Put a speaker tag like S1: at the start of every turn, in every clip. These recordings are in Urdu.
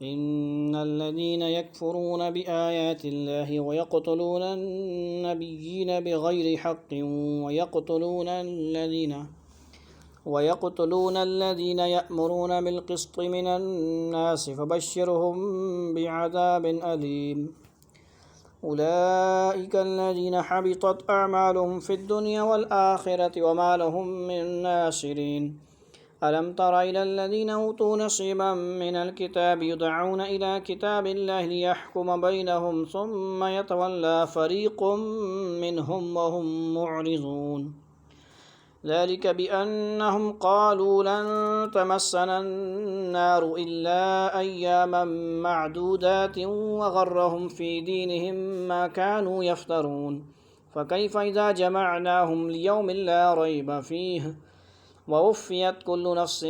S1: إن الذين يكفرون بآيات الله ويقتلون النبيين بغير حق ويقتلون الذين يأمرون بالقسط من الناس فبشرهم بعذاب أليم أولئك الذين حبطت أعمالهم في الدنيا والآخرة وما لهم من ناصرين ألم تر إلى الذين أوتوا نصيبا من الكتاب يدعون إلى كتاب الله ليحكم بينهم ثم يتولى فريق منهم وهم معرضون ذلك بأنهم قالوا لن تمسنا النار إلا أياما معدودات وغرهم في دينهم ما كانوا يفترون فكيف إذا جمعناهم ليوم لا ريب فيه ووفيت كل نفس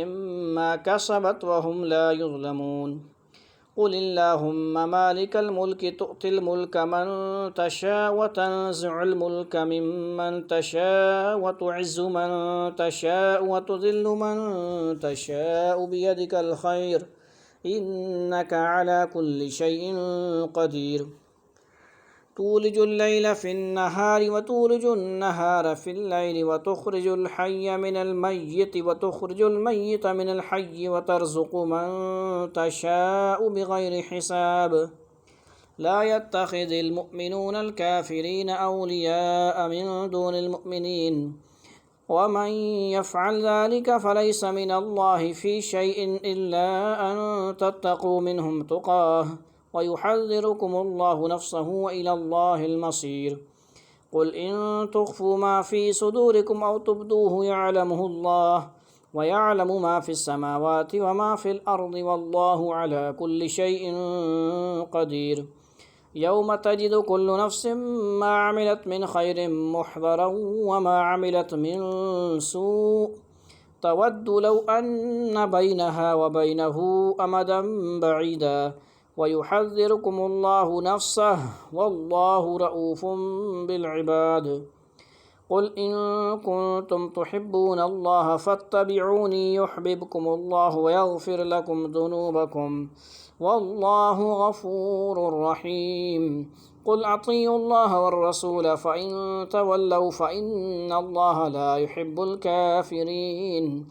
S1: ما كسبت وهم لا يظلمون قل اللهم مالك الملك تؤتي الملك من تشاء وتنزع الملك ممن تشاء وتعز من تشاء وتذل من تشاء بيدك الخير إنك على كل شيء قدير تولج الليل في النهار وتولج النهار في الليل وتخرج الحي من الميت وتخرج الميت من الحي وترزق من تشاء بغير حساب لا يتخذ المؤمنون الكافرين أولياء من دون المؤمنين ومن يفعل ذلك فليس من الله في شيء إلا أن تتقوا منهم تقاه ويحذركم الله نفسه وإلى الله المصير قل إن تخفوا ما في صدوركم أو تبدوه يعلمه الله ويعلم ما في السماوات وما في الأرض والله على كل شيء قدير يوم تجد كل نفس ما عملت من خير محضرا وما عملت من سوء تود لو أن بينها وبينه أمدا بعيدا ويحذركم الله نفسه والله رؤوف بالعباد قل إن كنتم تحبون الله فاتبعوني يحببكم الله ويغفر لكم ذنوبكم والله غفور رحيم قل أطيعوا الله والرسول فإن تولوا فإن الله لا يحب الكافرين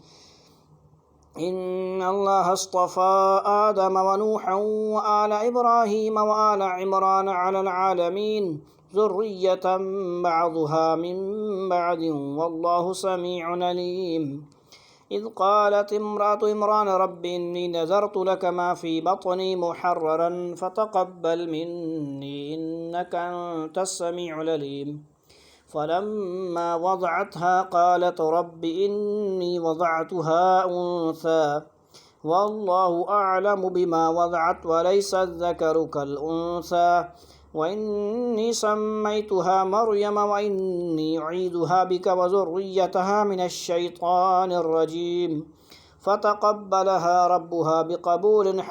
S1: إن الله اصطفى آدم ونوحا وآل إبراهيم وآل عمران على العالمين ذرية بعضها من بعد والله سميع عليم إذ قالت امرأة عمران رب إني نذرت لك ما في بطني محررا فتقبل مني إنك أنت السميع العليم فلما وضعتها قالت رب إني وضعتها أنثى والله أعلم بما وضعت وليس الذكر كالأنثى وإني سميتها مريم وإني أعيذها بك وذريتها من الشيطان الرجيم فتقبلها ربها بقبول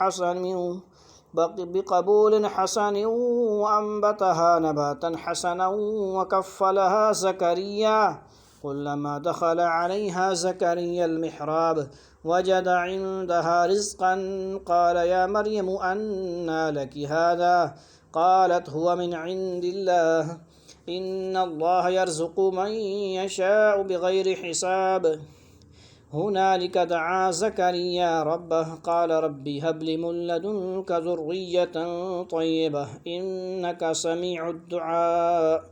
S1: حسن وأنبتها نباتا حسنا وكفلها زكريا كلما دخل عليها زكريا المحراب وجد عندها رزقا قال يا مريم أنى لك هذا قالت هو من عند الله إن الله يرزق من يشاء بغير حساب هنالك دعا زكريا ربه قال ربي هب لي من لدنك ذرية طيبة إنك سميع الدعاء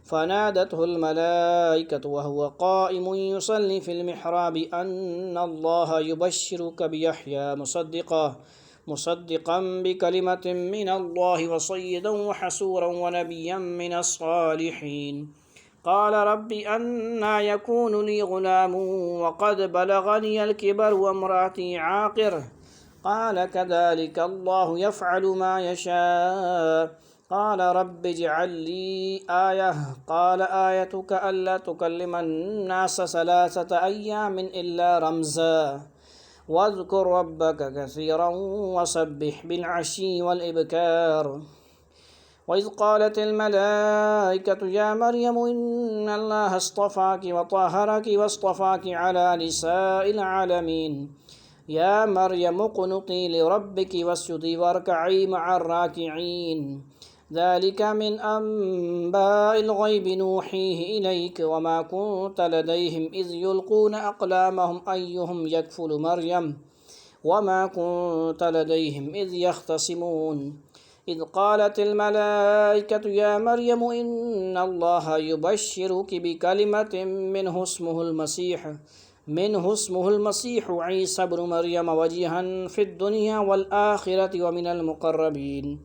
S1: فنادته الملائكة وهو قائم يصلي في المحراب أن الله يبشرك بيحيى مصدقا بكلمة من الله وصيدا وحسورا ونبيا من الصالحين قال رب أنى يكون لي غلام وقد بلغني الكبر وامرأتي عاقر قال كذلك الله يفعل ما يشاء قال رب اجعل لي آية قال آيتك ألا تكلم الناس 3 أيام إلا رمزا واذكر ربك كثيرا وسبح بالعشي والإبكار وإذ قالت الملائكة يا مريم إن الله اصطفاك وطهرك واصطفاك على نساء العالمين يا مريم اقنطي لربك واسجدي واركعي مع الراكعين ذلك من أنباء الغيب نوحيه إليك وما كنت لديهم إذ يلقون أقلامهم أيهم يكفل مريم وما كنت لديهم إذ يختصمون إذ قالت الملائكة يا مريم إن الله يبشرك بكلمة منه اسمه المسيح عيسى ابن مريم وجيها في الدنيا والآخرة ومن المقربين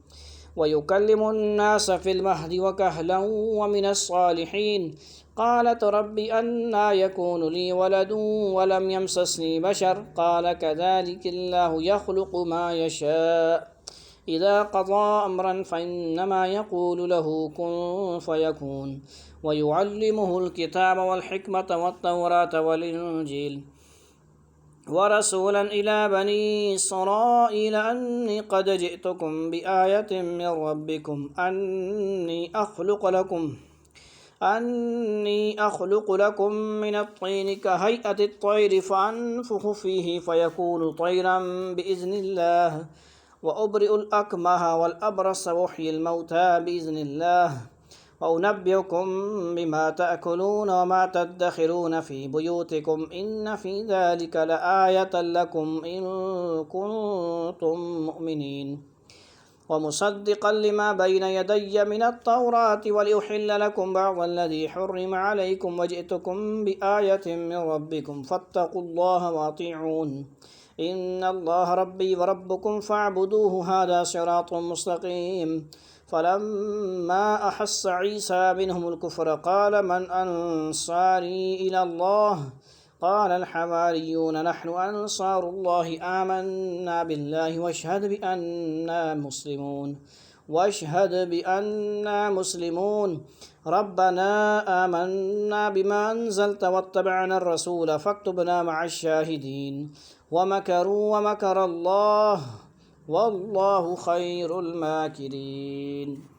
S1: ويكلم الناس في المهد وكهلا ومن الصالحين قالت رب أنى يكون لي ولد ولم يمسسني بشر قال كذلك الله يخلق ما يشاء إذا قضى أمرا فإنما يقول له كن فيكون ويعلمه الكتاب والحكمة والتوراة والإنجيل ورسولا إلى بني إسرائيل أني قد جئتكم بآية من ربكم أني أخلق لكم من الطين كهيئة الطير فأنفخ فيه فيكون طيرا بإذن الله وأبرئ الأكمه والأبرص وأحيي الموتى بإذن الله وأنبئكم بما تأكلون وما تدخرون في بيوتكم إن في ذلك لآية لكم إن كنتم مؤمنين ومصدقا لما بين يدي من التوراة ولأحل لكم بعض الذي حرم عليكم وجئتكم بآية من ربكم فاتقوا الله وأطيعون إن الله ربي وربكم فاعبدوه هذا صراط مستقيم فلما أحس عيسى منهم الكفر قال من أنصاري إلى الله قال الحواريون نحن أنصار الله آمنا بالله واشهد بأننا مسلمون ربنا آمنا بما أنزلت واتبعنا الرسول فاكتبنا مع الشاهدين ومكروا ومكر الله والله خير الماكرين